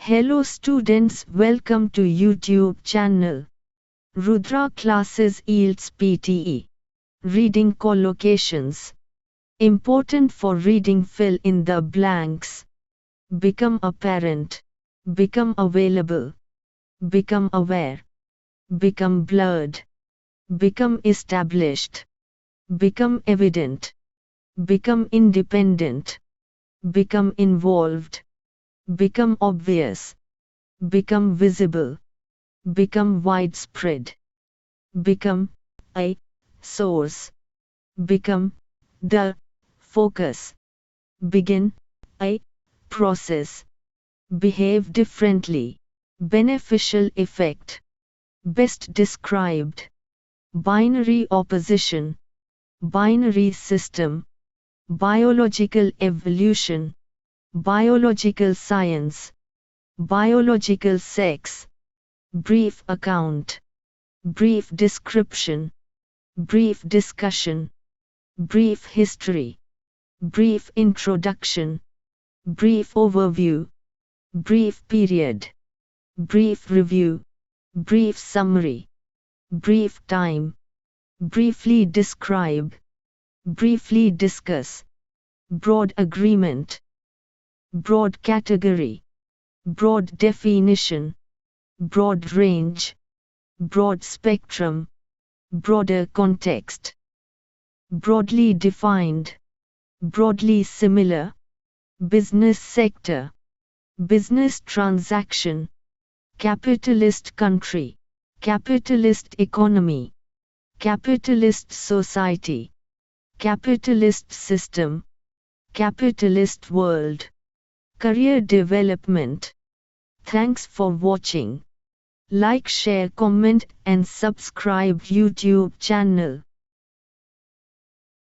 Hello students, welcome to YouTube channel. Rudra classes ielts PTE. Reading collocations. Important for reading, fill in the blanks. Become apparent. Become available. Become aware. Become blurred. Become established. Become evident. Become independent. Become involved. Become obvious. Become visible. Become widespread. Become a source. Become the focus. Begin a process. Behave differently. Beneficial effect. Best described. Binary opposition. Binary system. Biological evolution. Biological science. Biological sex. Brief account. Brief description. Brief discussion. Brief history. Brief introduction. Brief overview. Brief period. Brief review. Brief summary. Brief time. Briefly describe. Briefly discuss. Broad agreement. Broad category. Broad definition. Broad range. Broad spectrum. Broader context. Broadly defined. Broadly similar. Business sector. Business transaction. Capitalist country. Capitalist economy. Capitalist society. Capitalist system. Capitalist world. Career development. Thanks for watching. Like, share, comment and subscribe YouTube channel.